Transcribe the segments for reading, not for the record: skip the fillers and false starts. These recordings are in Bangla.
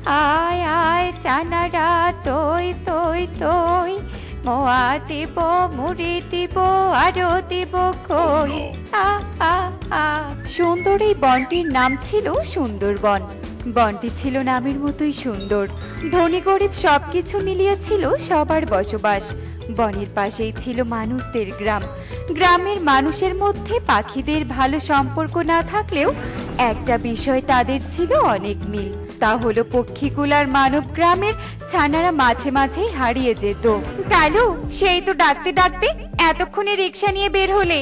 আয় আয় চানারা তৈ তৈ তৈ, মোয়া দিব মুড়ি দিব আরো দিব কই। আ আ আ। সুন্দর এই বনটির নাম ছিল সুন্দরবন। বনটি ছিল নামের মতোই সুন্দর। ধনী গরিব সবকিছু মিলিয়ে ছিল সবার বসবাস। বনের পাশেই ছিল মানুষদের গ্রাম। গ্রামের মানুষের মধ্যে পাখিদের ভালো সম্পর্ক না থাকলেও একটা বিষয় তাদের ছিল অনেক মিল। তা হলো পক্ষীকুলার মানব গ্রামের ছানারা মাঝে মাঝেই হারিয়ে যেত। কালু, সেই তো ডাকতে ডাকতে এতক্ষণে রিক্সা নিয়ে বের হলে,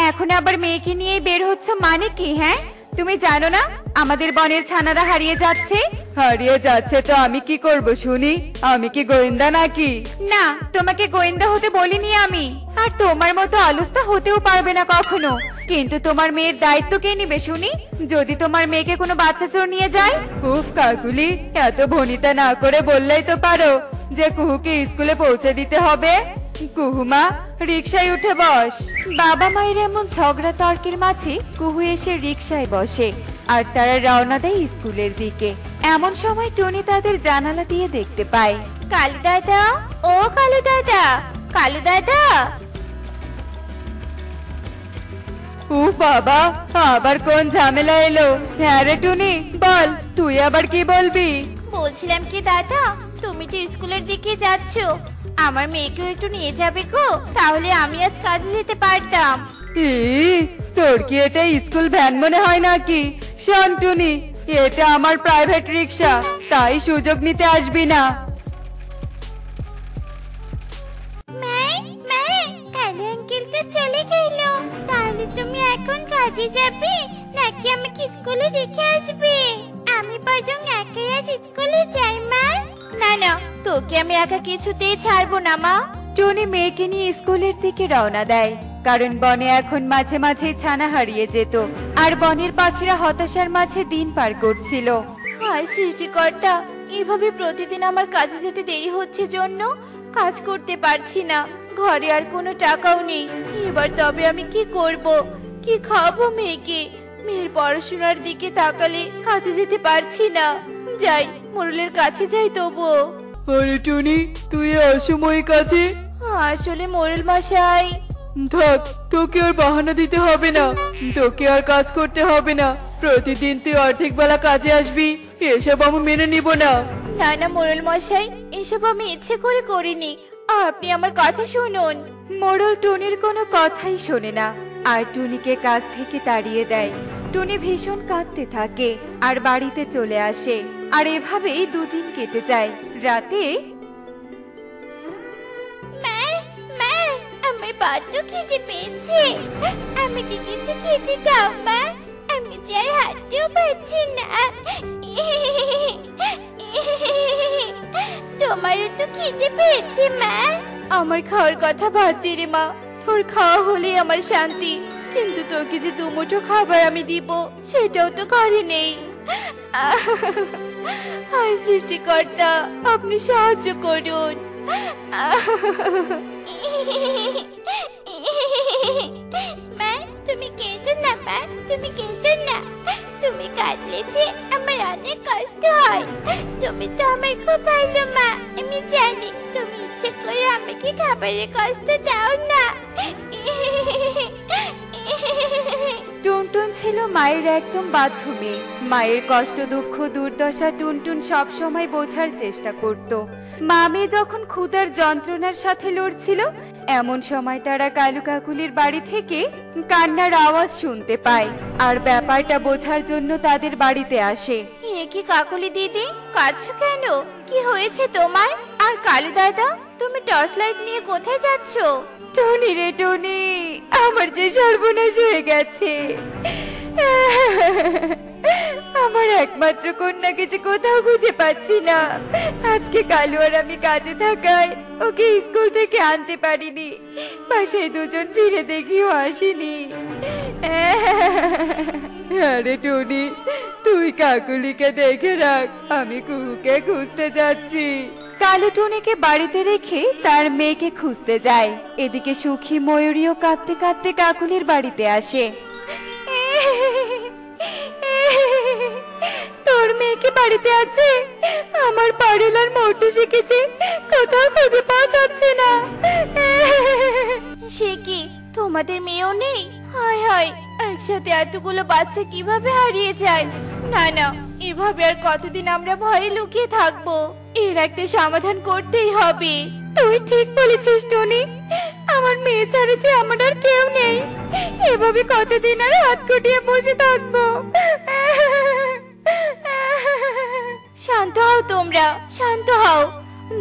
এখন আবার মেয়েকে নিয়ে বের হচ্ছ মানে কি? হ্যাঁ, তুমি জানো না আমাদের বনের ছানারা হারিয়ে যাচ্ছে? হারিয়ে যাচ্ছে তো আমি কি করব শুনি? আমি কি গোয়েন্দা নাকি? না, তোমাকে গোয়েন্দা হতে বলিনি আমি। আর তোমার মতো অলস্তা হতেও পারবে না কখনো। কিন্তু তোমার মেয়ের দায়িত্ব কে নিবে শুনি, যদি তোমার মেয়েকে কোনো বাচ্চা চোর নিয়ে যায়? উফ কাকুলি, এত ভনিতা না করে বললেই তো পারো যে কুহুকে স্কুলে পৌঁছে দিতে হবে। কুহুমা, রিকশায় উঠে বস। বাবা মায়ের এমন ঝগড়া তর্কের মাঝে কুহু এসে রিকশায় বসে আর তারা রওনা দেয় স্কুলের দিকে। এমন সময় টনি তাদের জানালা দিয়ে দেখতে পায়। কালু দাদা, ও কালু দাদা, কালু দাদা। ও বাবা, আবার কোন ঝামেলা এলো? হ্যাঁ রে টুনি, বল তুই আবার কি বলবি? বলছিলাম কি দাদা, তুমি তো স্কুলের দিকে যাচ্ছ, আমার মেয়েকেও একটু নিয়ে যাবে গো, তাহলে আমি আজ কাজে যেতে পারতাম। তোর কি এটা স্কুল ভ্যান মনে হয় নাকি? শোন টুনি, এটা আমার প্রাইভেট রিক্সা, তাই সুযোগ নিতে আসবি না। কালু আঙ্কেল তো চলে গেল, তাহলে তুমি এখন কাজে যাবে নাকি আমাকে স্কুলে রেখে আসবে? আমি বরং একাই আজ স্কুলে যাই মা। না না, তোকে আমি একা কিছুতেই ছাড়বো না মা। টনি মেয়েকে নিয়ে স্কুলের দিকে রওনা দেয়, কারণ বনে এখন মাঝে মাঝে ছানা হারিয়ে যেত আর বনের পাখিরা হতাশার মাঝে দিন পার করছিল। হায় সৃষ্টিকর্তা, এভাবে প্রতিদিন আমার কাজে যেতে দেরি হচ্ছে জন্য কাজ করতে পারছি না, ঘরে আর কোনো টাকাও নেই। এবার তবে আমি কি করব? কি খাবো মেয়েকে? মেয়ের পড়াশোনার দিকে তাকালে কাজে যেতে পারছি না। যাই, মোড়লের কাছে যাই তবুও। আরে টনি, তুই অসময় কাজে? আসলে মোড়ল মশাই। থাক, তোকে আর বাহানা দিতে হবে না, তোকে আর কাজ করতে হবে না। প্রতিদিন তুই অর্ধেক বেলা কাজে আসবি, এসব আমি মেনে নিব না। না না মোড়ল মশাই, এসব আমি ইচ্ছে করে করিনি, আপনি আমার কথা শুনুন। মোড়ল টুনির কোনো কথাই শোনে না আর টুনিকে কাজ থেকে তাড়িয়ে দেয়। টুনি ভীষণ কাঁদতে থাকে আর বাড়িতে চলে আসে। আর এভাবেই দুদিন কেটে যায়। রাতে আমার বড্ড খিদে পেয়েছে, আমাকে কিছু খেতে দাও মা, আমি যে আর হাঁটতেও পারছি না। তোমারও তো খিদে পেয়েছে মা? আমার খাওয়ার কথা বাদ দে রে মা, তোর খাওয়া হলেই আমার শান্তি, কিন্তু তোকে যে দুমুঠো খাবার আমি দিব সেটাও তো ঘরে নেই। হায় সৃষ্টিকর্তা, আপনি সাহায্য করুন। মা, তুমি কেঁদো না মা, তুমি কেঁদো না, তুমি কাঁদলে যে আমার অনেক কষ্ট হয়। তুমি তো আমার খুব ভালো মা, আমি জানি। তুমি ইচ্ছে করে আমাকে খাবারের কষ্ট দাও না। টুনটুন ছিল মায়ের একদম বাধ্য মেয়ে। মায়ের কষ্ট দুঃখ দুর্দশা টুনটুন সব সময় বোঝার চেষ্টা করত। মা মেয়ে যখন ক্ষুধার যন্ত্রণার সাথে লড়ছিল, এমন সময় তারা কালু কাকুলির বাড়ি থেকে কান্নার আওয়াজ শুনতে পায় আর ব্যাপারটা বোঝার জন্য তাদের বাড়িতে আসে। এ কি কাকুলি দিদি, কাঁদছো কেন? কি হয়েছে তোমার? আর কালু দাদা, তুমি টর্চ লাইট নিয়ে কোথায় যাচ্ছ? টনি রে টনি, আমার যে সর্বনাশ হয়ে গেছে। আমার একমাত্র কন্যাকে যে কোথাও খুঁজে পাচ্ছি না। আজকে কালু আর আমি কাজে থাকায় ওকে স্কুল থেকে আনতে পারিনি, বাসায় দুজন ফিরে দেখিও আসেনি। আরে টনি, তুই কাকুলিকে দেখে রাখ, আমি কুহুকে খুঁজতে যাচ্ছি। কালু টুনিকে বাড়িতে রেখে তার মেয়েকে খুঁজতে যায়। এদিকে সুখী ময়ূরীও কাঁদতে কাঁদতে কাকুলির বাড়িতে আসে। তোর মেয়ে কি বাড়িতে আছে? আমার পাড়েলার মোটু শিখেছে, কোথাও খুঁজে পাওয়া যাচ্ছে না। সে কি, তোমাদের মেয়েও নেই? হায় হায়, একসাথে এতগুলো বাচ্চা কিভাবে হারিয়ে যায়? না না, এভাবে আর কতদিন আমরা ভয়ে লুকিয়ে থাকবো? এর একটা সমাধান করতেই হবে। তুই ঠিক বলেছিস টনি, আমার মেয়ে ছাড়া যে আমার আর কেউ নেই। এভাবে কতদিন আর হাত গুটিয়ে বসে থাকবো? শান্ত হও তোমরা, শান্ত হও।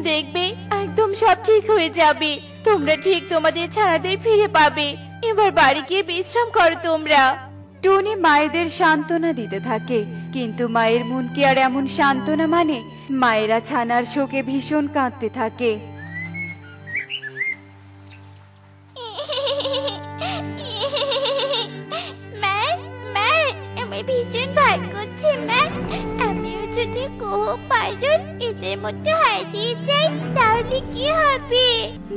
দেখবে একদম সব ঠিক হয়ে যাবে। তোমরা ঠিক তোমাদের ছানাদের ফিরে পাবে। এবার বাড়ি গিয়ে বিশ্রাম করো তোমরা। টনি মায়েদের সান্ত্বনা দিতে থাকে, কিন্তু মায়ের মন কি আর এমন সান্ত্বনা মানে? মায়েরা ছানার শোকে ভীষণ কাঁদতে থাকে। মা, মা, আমি ভীষণ ভয় করছে মা। আমিও যদি পাইলট এদের মধ্যে হারিয়ে যাই তাহলে কি হবে?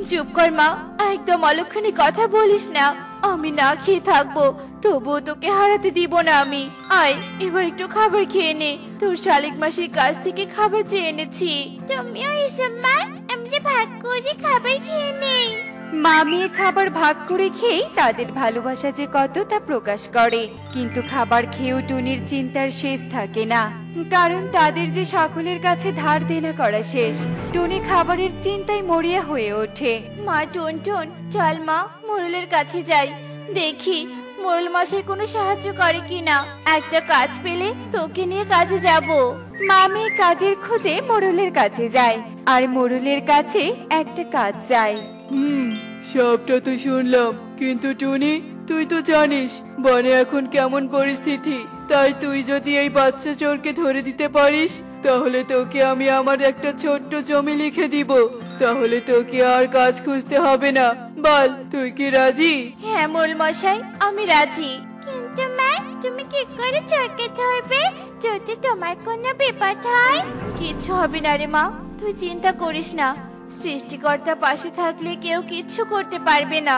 চুপ কর মা, একদম অলক্ষণী কথা বলিস না। আমি না খেয়ে থাকবো, তবুও তোকে হারাতে দিব না আমি। আয়, এবার একটু খাবার খেয়ে নে। তোর শালিক মাসির কাছ থেকে খাবার চেয়ে এনেছি। তুমিও এসো মা, আমরা ভাগ করে খাবার খেয়ে নেই। মা মেয়ে খাবার ভাগ করে খেয়ে তাদের ভালোবাসা যে কত তা প্রকাশ করে। কিন্তু খাবার খেয়েও টুনির চিন্তার শেষ থাকে না, কারণ তাদের যে সকলের কাছে ধার দেনা করা শেষ। টুনি খাবারের চিন্তায় মরিয়া হয়ে ওঠে। মা টুনটুন, চল মা, মোড়লের কাছে যাই, দেখি মোড়ল মশাই কোনো সাহায্য করে কিনা। একটা কাজ পেলে তোকে নিয়ে কাজে যাব। মা মেয়ে কাজের খোঁজে মোড়লের কাছে যায়, আর মোড়লের কাছে একটা কাজ চায়। সবটা তো শুনলাম, কিন্তু টুনি, তুই তো জানিস বনে এখন কেমন পরিস্থিতি। তাই তুই যদি এই বাচ্চা চোরকে ধরে দিতে পারিস, তাহলে তোকে আমি আমার একটা ছোট্ট জমি লিখে দিব। তাহলে তোকে আর কাজ খুঁজতে হবে না। বল, তুই কি রাজি? হ্যাঁ মোড়ল মশাই, আমি রাজি। কিন্তু মা, তুমি কি করে চোরকে ধরবে যদি তোমার কোনো বিপদ হয়? কিছু হবে না রে মা, তুই চিন্তা করিস না। সৃষ্টিকর্তা পাশে থাকলে কেউ কিচ্ছু করতে পারবে না।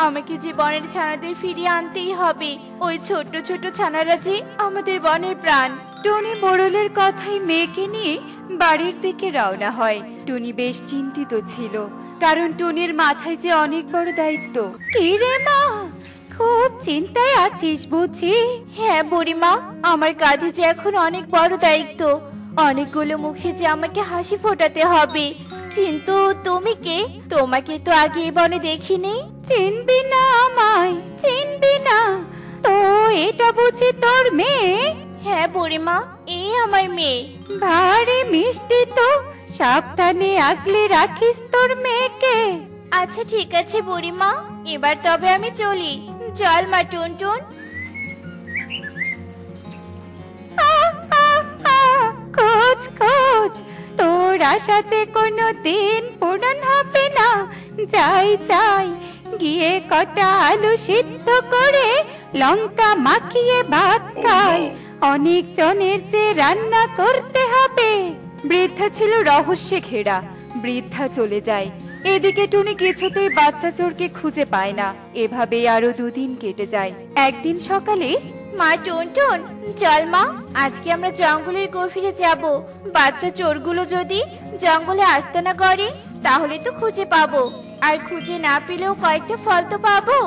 আমাকে যে বনের ছানাদের ফিরিয়ে আনতেই হবে। ওই ছোট ছোট ছানারা যে আমাদের বনের প্রাণ। টুনি মোড়লের কথাই মেয়েকে নিয়ে বাড়ির দিকে রওনা হয়। টুনি বেশ চিন্তিত ছিল, কারণ টুনির মাথায় যে অনেক বড় দায়িত্ব। কি রে মা, খুব চিন্তায় আছিস বুঝি? হ্যাঁ বুড়িমা, আমার কাঁধে যে এখন অনেক বড় দায়িত্ব। অনেকগুলো মুখে যে আমাকে হাসি ফোটাতে হবে। কিন্তু তুমি কে? তোমাকে তো আগে এই বনে দেখিনি। চিনবি না আমায়? চিনবি না তো? এটা বুঝি তোর মেয়ে? হ্যাঁ বুড়িমা, এই আমার মেয়ে। ভারী মিষ্টি তো, সাবধানে আগলে রাখিস তোর মেয়েকে। আচ্ছা ঠিক আছে বুড়িমা, এবার তবে আমি চলি। চল মা টুনটুন। খোঁজ খোঁজ, তোর আশা যে কোনো দিন পূরণ হবে না। যাই যাই, গিয়ে কটা আলু সিদ্ধ করে লঙ্কা মাখিয়ে ভাত খাই। অনেক জনের যে রান্না করতে হবে। বৃদ্ধা ছিল রহস্যে ঘেরা। বৃদ্ধা চলে যায়। এদিকে টুনি কিছুতেই বাচ্চা চোরকে খুঁজে পায় না। এভাবেই আরো 2 দিন কেটে যায়। একদিন সকালে, মা টুনটুন, চল মা, আজকে আমরা জঙ্গলের গভীরে যাব। বাচ্চা চোরগুলো যদি জঙ্গলে আসতে না করে তাহলে তো খুঁজে পাবো, আর খুঁজে না পেলেও কয়েকটা ফল তো পাবো।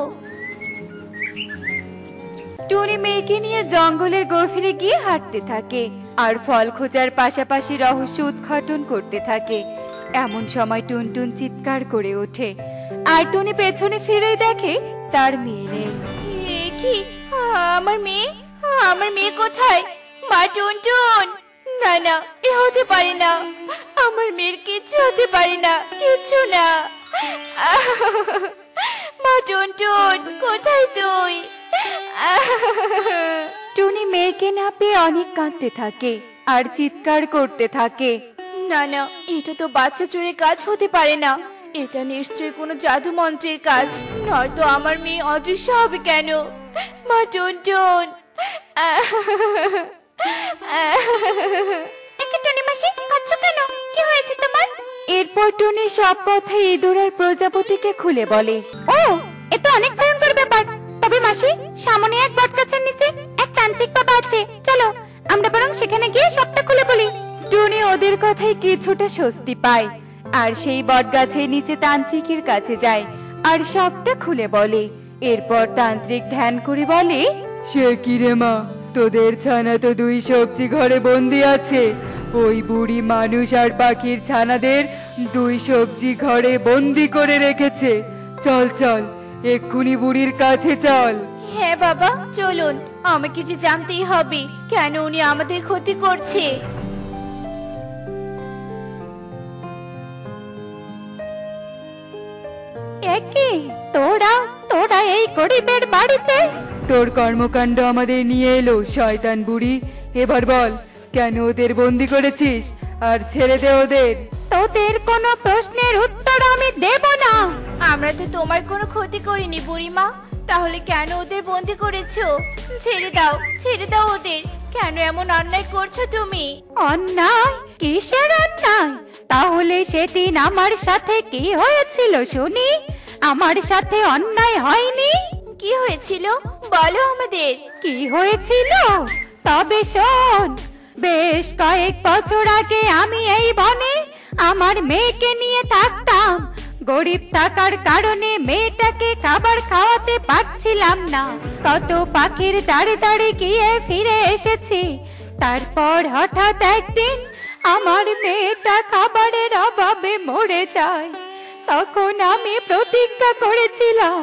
টুনি মেয়েকে নিয়ে জঙ্গলের গভীরে গিয়ে হাঁটতে থাকে, আর ফল খোঁজার পাশাপাশি রহস্য উদ্ঘাটন করতে থাকে। এমন সময় টুনটুন চিৎকার করে ওঠে, আর টুনি পেছনে ফিরে দেখে তার মেয়ে নেই। এ কি, আমার মেয়ে? আমার মেয়ে কোথায়? মা টুনটুন, না না, এ হতে পারে না। আমার মেয়ের কিচ্ছু হতে পারে না, কিচ্ছু না। মা টুনটুন, কোথায় তুই? টুনি মেয়েকে না পেয়ে অনেক কাঁদতে থাকে আর চিৎকার করতে থাকে। না না, এটা তো বাচ্চা চোরের কাজ হতে পারে না। এটা নিশ্চয়ই কোনো জাদু মন্ত্রের কাজ, নয়তো আমার মেয়ে অদৃশ্য হবে কেন? মা টুনটুন। টুনি মাসি, কাঁদছো কেন? কি হয়েছে তোমার? এরপর টুনি সব কথা ইঁদুর আর প্রজাপতিকে খুলে বলে। ও, এ তো অনেক ভয়ঙ্কর ব্যাপার। তবে মাসি, সামনে এক বটগাছের নিচে এক তান্ত্রিক বাবা আছে, চলো আমরা বরং সেখানে গিয়ে সবটা খুলে বলি। টুনি ওদের ওদের কথায় কিছুটা স্বস্তি পায় আর সেই বটগাছের নিচে তান্ত্রিকের কাছে যায় আর সবটা খুলে বলে। এরপর তান্ত্রিক ধ্যান করে বলে, সে কি রে মা, তোদের ছানা তো 2 সবজি ঘরে বন্দি আছে। ওই বুড়ি মানুষ আর পাখির ছানাদের 2 সবজি ঘরে বন্দি করে রেখেছে। চল চল, এক্ষুনি বুড়ির কাছে চল। হ্যাঁ বাবা, চলুন। আমাকে যে জানতেই হবে কেন উনি আমাদের ক্ষতি করছে। একি তোরা তোরা এই গরিবের বাড়িতে? তোর কর্মকাণ্ড আমাদের নিয়ে এলো শয়তান বুড়ি। এবার বল, কেন ওদের বন্দি করেছিস? আর ছেড়ে দে ওদের। তোদের কোনো প্রশ্নের উত্তর আমি দেব না। আমরা তো তোমার কোনো ক্ষতি করিনি বুড়িমা, তাহলে কেন ওদের বন্দি করেছো? ছেড়ে দাও ওদের। কেন এমন অন্যায় করছো তুমি? অন্যায়? কিসের অন্যায়? তাহলে সেদিন আমার সাথে কি হয়েছিল শুনি? আমার সাথে অন্যায় হয়নি? কি হয়েছিল বলো আমাদের। কি হয়েছিল? তবে শোন, বেশ কয়েক বছর আগে আমি এই বনে আমার মেয়েকে নিয়ে থাকতাম। গরিব থাকার কারণে মেয়েটাকে খাবার খাওয়াতে পারছিলাম না। কত পাখির দাঁড়ে দাঁড়ে গিয়ে ফিরে এসেছি। তারপর হঠাৎ একদিন আমার মেয়েটা খাবারের অভাবে মরে যায়। তখন আমি প্রতিজ্ঞা করেছিলাম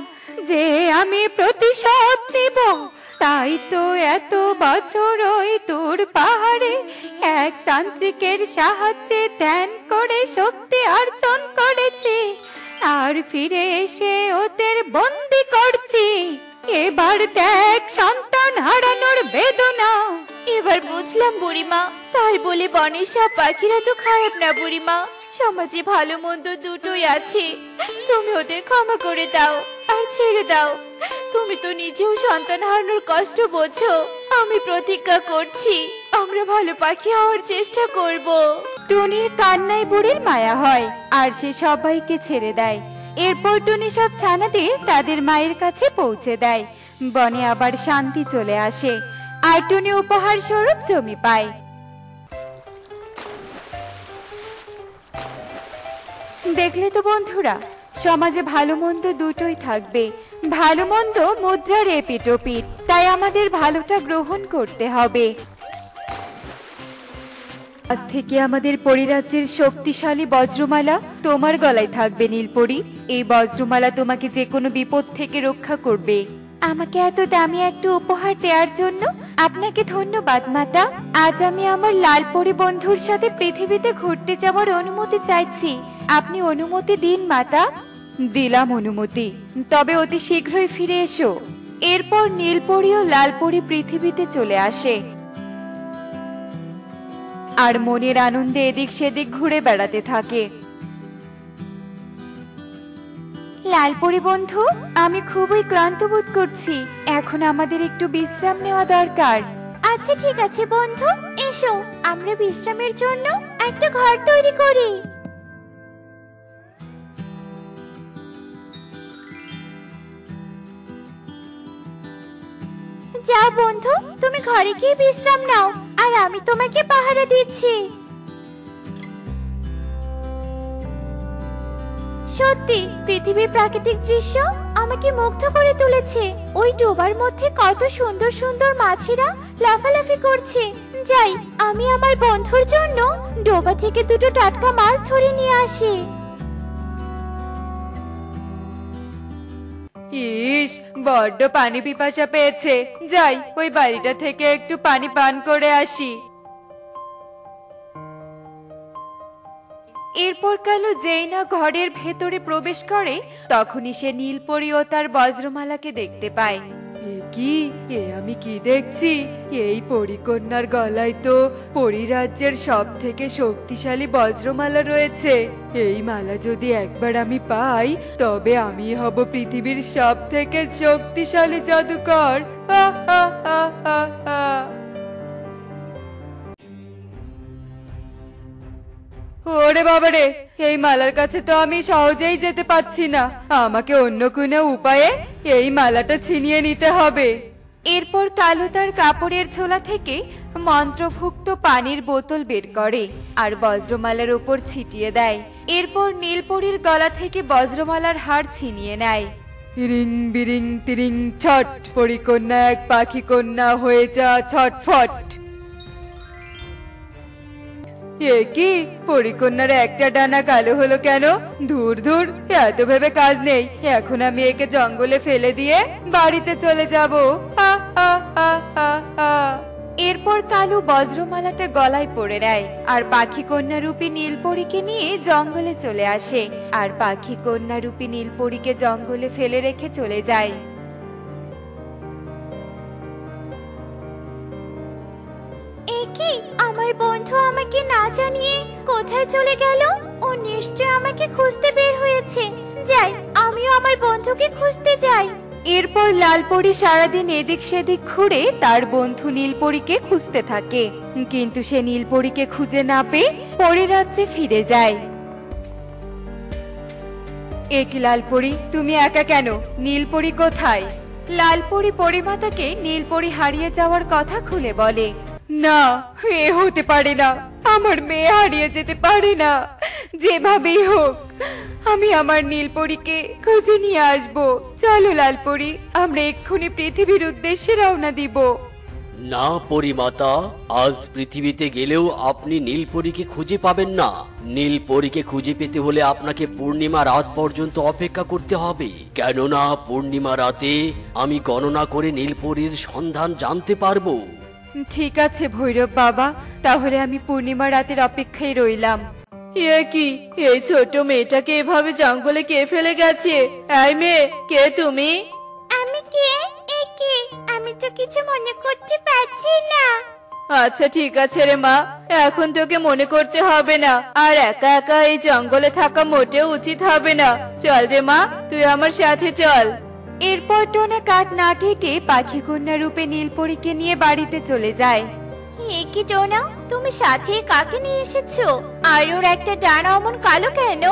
যে আমি প্রতিশোধ নিব। তাই তো এত বছর ওই দূর পাহাড়ে এক তান্ত্রিকের সাহায্যে ধ্যান করে শক্তি অর্জন করেছি আর ফিরে এসে ওদের বন্দি করছি। এবার দেখ সন্তান হারানোর বেদনা। এবার বুঝলাম বুড়িমা, তাই বলে বনের সব পাখিরা তো খারাপ না বুড়িমা। সমাজে ভালো মন্দ দুটোই আছে। তুমি ওদের ক্ষমা করে দাও আর ছেড়ে দাও। তুমি তো নিজেও সন্তান হারানোর কষ্ট বোঝো। আমি প্রতিজ্ঞা করছি আমরা ভালো পাখি হওয়ার চেষ্টা করব। টুনির কান্নায় বুড়ির মায়া হয় আর সে সবাইকে ছেড়ে দেয়। এরপর টুনি সব ছানাদের তাদের মায়ের কাছে পৌঁছে দেয়। বনে আবার শান্তি চলে আসে আর টুনি উপহার স্বরূপ জমি পায়। দেখলে তো বন্ধুরা, সমাজে ভালো মন্দ দুটোই থাকবে। ভালো মন্দ মুদ্রার এপিঠ ওপিঠ, তাই আমাদের ভালোটা গ্রহণ করতে হবে। আজ থেকে আমাদের পরিরাজ্যের শক্তিশালী বজ্রমালা তোমার গলায় থাকবে নীলপরি। এই বজ্রমালা তোমাকে যে কোনো বিপদ থেকে রক্ষা করবে। আমাকে এত দামি একটা উপহার দেওয়ার জন্য আপনাকে ধন্যবাদ মাতা। আজ আমি আমার লালপরি বন্ধুর সাথে পৃথিবীতে ঘুরতে যাওয়ার অনুমতি চাইছি। আপনি অনুমতি দিন মাতা। দিলাম অনুমতি, তবে অতি শীঘ্রই ফিরে এসো। এরপর নীলপরি ও লালপরি পৃথিবীতে চলে আসে আর মনের আনন্দে এদিক সেদিক ঘুরে বেড়াতে থাকে। লালপরি বন্ধু, আমি খুবই ক্লান্ত বোধ করছি। এখন আমাদের একটু বিশ্রাম নেওয়া দরকার। আচ্ছা ঠিক আছে বন্ধু, এসো আমরা বিশ্রামের জন্য একটা ঘর তৈরি করি। যাও বন্ধু, তুমি ঘরে গিয়ে বিশ্রাম নাও আর আমি তোমাকে পাহারা দিচ্ছি। সত্যি পৃথিবীর প্রাকৃতিক দৃশ্য আমাকে মুগ্ধ করে তুলেছে। ওই ডোবার মধ্যে কত সুন্দর সুন্দর মাছেরা লাফালাফি করছে। যাই, আমি আমার বন্ধুর জন্য ডোবা থেকে 2টো টাটকা মাছ ধরে নিয়ে আসি। ইস, বড্ড পানি পিপাসা পেয়েছে। যাই, ওই বাড়িটা থেকে একটু পানি পান করে আসি। এরপর কালু যেই না ঘরের ভেতরে প্রবেশ করে, তখনই সে নীলপরি ও তার বজ্রমালাকে দেখতে পায়। কি আমি কি দেখছি? এই পরিকন্যার গলায় তো পরিরাজ্যের সব থেকে শক্তিশালী বজ্রমালা রয়েছে। এই মালা যদি একবার আমি পাই, তবে আমি হব পৃথিবীর সব থেকে শক্তিশালী জাদুকর। ওরে বাবারে, এই মালার কাছে তো আমি সহজেই যেতে পারছি না। আমাকে অন্য কোনো উপায়ে এই মালাটা ছিনিয়ে নিতে হবে। এরপর কালু তার কাপড়ের ঝোলা থেকে মন্ত্রভুক্ত পানির বোতল বের করে আর বজ্রমালার উপর ছিটিয়ে দেয়। এরপর নীলপরীর গলা থেকে বজ্রমালার হার ছিনিয়ে নেয়। রিং বিরিং তিরিং ছট, পরিকন্যা এক পাখি কন্যা হয়ে যা ছটফট। এ কি, পরিকন্যার একটা ডানা কালো হলো কেন? ধুর ধুর, এত ভেবে কাজ নেই। এখন আমি একে জঙ্গলে ফেলে দিয়ে বাড়িতে চলে যাব। হা হা হা হা হা। এরপর কালু বজ্রমালাটা গলায় পড়ে নেয় আর পাখি কন্যা রূপী নীলপরীকে নিয়ে জঙ্গলে চলে আসে আর পাখি কন্যা রূপী নীলপরীকে জঙ্গলে ফেলে রেখে চলে যায়। একি, আমার বন্ধু আমাকে না জানিয়ে কোথায় চলে গেল? ও নিশ্চয় আমাকে খুঁজতে বের হয়েছে। যাই, আমিও আমার বন্ধুকে খুঁজতে যাই। এরপর লালপরী সারাদিন এদিক সেদিক ঘুরে তার বন্ধু নীলপরীকে খুঁজতে থাকে, কিন্তু সে নীলপরীকে খুঁজে না পেয়ে পরীরাজ্যে ফিরে যায়। এ কি লালপরী, তুমি একা কেন? নীলপরী কোথায়? লালপরী পরিমাতাকে নীলপরী হারিয়ে যাওয়ার কথা খুলে বলে। না, এ হতে পারে না। আমার মেয়ে হারিয়ে যেতে পারে না। যেভাবেই হোক আমি আমার নীলপরীকে খুঁজে নিয়ে আসবো। চলো লালপরী, আমরা এক্ষুনি পৃথিবীর উদ্দেশ্যে রওনা দিব। না পরিমাতা, আজ পৃথিবীতে গেলেও আপনি নীলপরীকে খুঁজে পাবেন না। নীলপরীকে খুঁজে পেতে হলে আপনাকে পূর্ণিমা রাত পর্যন্ত অপেক্ষা করতে হবে, কেননা পূর্ণিমা রাতে আমি গণনা করে নীলপরীর সন্ধান জানতে পারবো। ঠিক আছে ভৈরব বাবা, তাহলে আমি পূর্ণিমা রাতের অপেক্ষায় রইলাম। এ কি, এই ছোট মেয়েটাকে এভাবে জঙ্গলে কে ফেলে গেছে? এই মেয়ে, কে তুমি? আমি কে? একি, আমি তো কিছু মনে করতে পারছি না। আচ্ছা ঠিক আছে রে মা, এখন তোকে মনে করতে হবে না। আর একা একা এই জঙ্গলে থাকা মোটেও উচিত হবে না। চল রে মা, তুই আমার সাথে চল। এরপর টোনা কাঠ না কেটে পাখি কন্যা রূপে নীলপরীকে নিয়ে বাড়িতে চলে যায়। একি টোনা, তুমি সাথে কাকে নিয়ে এসেছো? আর ওর একটা ডানা অমন কালো কেন?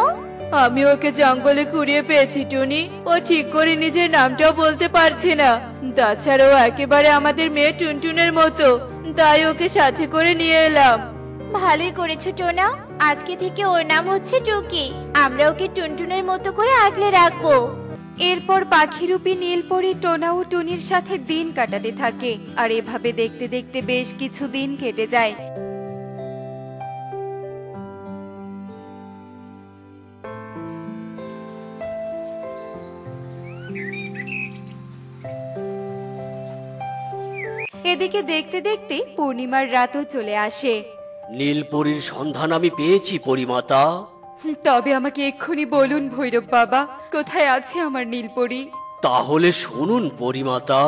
আমি ওকে জঙ্গলে কুড়িয়ে পেয়েছি টুনি। ও ঠিক করে নিজের নামটাও বলতে পারছে না। তাছাড়া ও একেবারে আমাদের মেয়ে টুনটুনের মতো, তাই ওকে সাথে করে নিয়ে এলাম। ভালোই করেছো টোনা, আজকে থেকে ওর নাম হচ্ছে টুকি। আমরা ওকে টুনটুনের মতো করে আগলে রাখবো। এরপর পাখিরূপী নীলপরী টোনা ও টুনির সাথে দিন কাটাতে থাকে আর এভাবে দেখতে দেখতে বেশ কিছু দিন কেটে যায়। এদিকে দেখতে দেখতে পূর্ণিমার রাতও চলে আসে। নীলপরীর সন্ধান আমি পেয়েছি পরিমাতা। তবে আমাকে এক্ষুনি বলুন ভৈরব বাবা, কোথায় আছে আমার নীলপরী? তাহলে শুনুন পরিমাতা।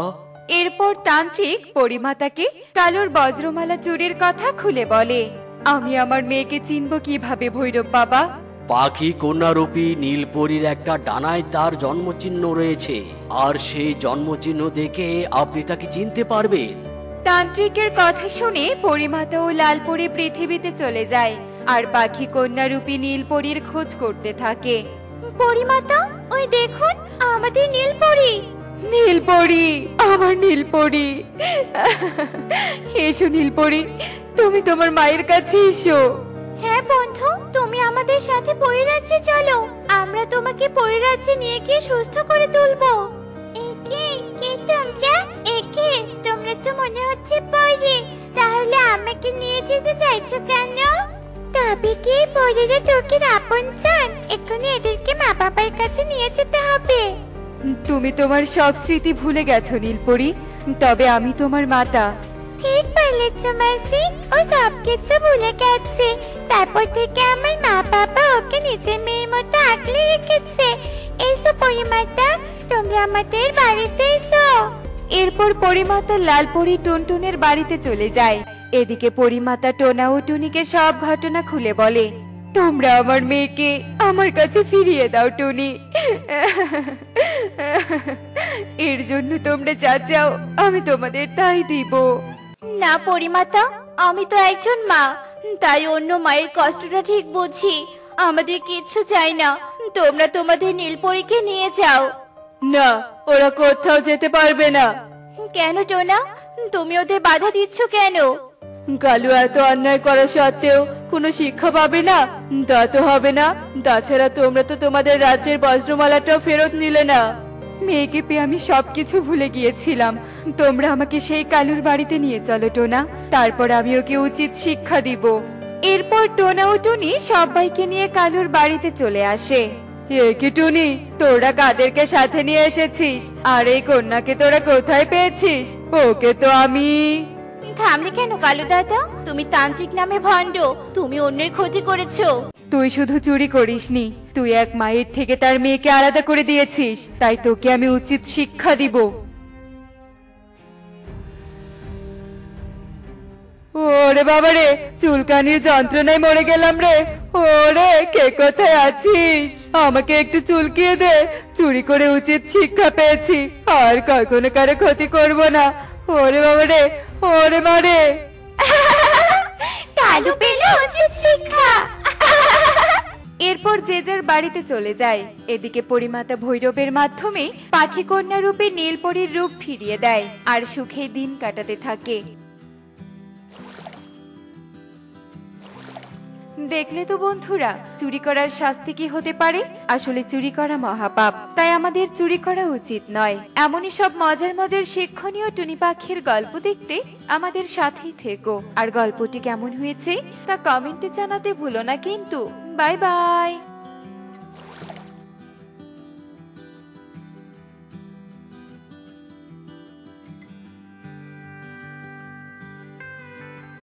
এরপর তান্ত্রিক পরিমাতাকে কালোর বজ্রমালা চুরির কথা খুলে বলে। আমি আমার মেয়েকে চিনব কিভাবে ভৈরব বাবা? পাখি কন্যারূপী নীলপরীর একটা ডানায় তার জন্মচিহ্ন রয়েছে, আর সেই জন্মচিহ্ন দেখে আপনি তাকে চিনতে পারবেন। তান্ত্রিকের কথা শুনে পরিমাতা ও লালপরী পৃথিবীতে চলে যায় আর পাখি কন্যা রূপী নীলপরীর খোঁজ করতে থাকে। পরিমাতা, ওই দেখুন আমাদের নীলপরী। নীলপরী, আমার নীলপরী। এসো নীলপরী, তুমি তোমার মায়ের কাছে এসো। হ্যাঁ বন্ধু, তুমি আমাদের সাথে পরিরাজ্যে চলো। আমরা তোমাকে পরিরাজ্যে নিয়ে গিয়ে সুস্থ করে তুলবো। একে কে তোমরা? একে তোমরা তো মনে হচ্ছে পরি, তাহলে আমাকে নিয়ে যেতে চাইছো কেন? তবে কি পরিরা তোকে আপনজন? এক্ষুনি এদেরকে মা বাবার কাছে নিয়ে যেতে হবে। তুমি তোমার সব স্মৃতি ভুলে গেছো নীলপরী, তবে আমি তোমার মাতা। ঠিক বলেছ মাসি, ও সবকিছু ভুলে গেছে। তারপর থেকে আমার মা বাবা ওকে নিজের মেয়ের মতো আগলে রেখেছে। এসো পরিমাতা, তোমরা আমাদের বাড়িতে এসো। এরপর পরিমাতা লালপরী টুনটুনের বাড়িতে চলে যায়। এদিকে পরিমাতা টোনা ও টুনিকে সব ঘটনা খুলে বলে। তোমরা আমার মেয়েকে আমার কাছে ফিরিয়ে দাও টুনি। এর জন্য তোমরা যা চাও আমি তোমাদের তাই দিব। না পরিমাতা, আমি তো একজন মা, তাই অন্য মায়ের কষ্টটা ঠিক বুঝি। আমাদের কিচ্ছু চাই না, তোমরা তোমাদের নীলপরীকে নিয়ে যাও। না, ওরা কোথাও যেতে পারবে না। কেন টোনা, তুমি ওদের বাধা দিচ্ছ কেন? কালু এত অন্যায় করা সত্ত্বেও কোনো শিক্ষা পাবে না, তা তো হবে না। তাছাড়া তোমরা তো তোমাদের রাজ্যের বজ্রমালাটাও ফেরত নিলে না। মেয়েকে পেয়ে আমি সবকিছু ভুলে গিয়েছিলাম। তোমরা আমাকে সেই কালুর বাড়িতে নিয়ে চলো টোনা, তারপর আমি ওকে উচিত শিক্ষা দিব। এরপর টোনা ও টুনি সবাইকে নিয়ে কালুর বাড়িতে চলে আসে। এ কি টুনি, তোরা কাদেরকে সাথে নিয়ে এসেছিস? আর এই কন্যাকে তোরা কোথায় পেয়েছিস? ওকে তো আমি... থামলে কেন কালু দাদা? তুমি তান্ত্রিক নামে ভণ্ড, তুমি অন্যের ক্ষতি করেছো। তুই শুধু চুরি করিসনি, তুই এক মায়ের থেকে তার মেয়েকে আলাদা করে দিয়েছিস, তাই তোকে আমি উচিত শিক্ষা দিব। ওরে বাবারে, চুলকানির যন্ত্রণায় মরে গেলাম রে। ওরে, কে কোথায় আছিস? আমাকে একটু চুলকিয়ে দে। চুরি করে উচিত শিক্ষা পেয়েছি, আর কখনো কারো ক্ষতি করব না। ওরে বাবারে, ওরে মারে। কালু পেল উচিত শিক্ষা। এরপর যে যার বাড়িতে চলে যায়। এদিকে পরিমাতা ভৈরবের মাধ্যমে পাখি কন্যা রূপে নীলপরীর রূপ ফিরিয়ে দেয় আর সুখে দিন কাটাতে থাকে। দেখলে তো বন্ধুরা, চুরি করার শাস্তি কি হতে পারে? আসলে চুরি করা মহাপাপ, তাই আমাদের চুরি করা উচিত নয়। এমনই সব মজার মজার শিক্ষণীয় টুনি পাখির গল্প দেখতে আমাদের সাথেই থেকো। আর গল্পটি কেমন হয়েছে তা কমেন্টে জানাতে ভুলো না কিন্তু। Bye bye.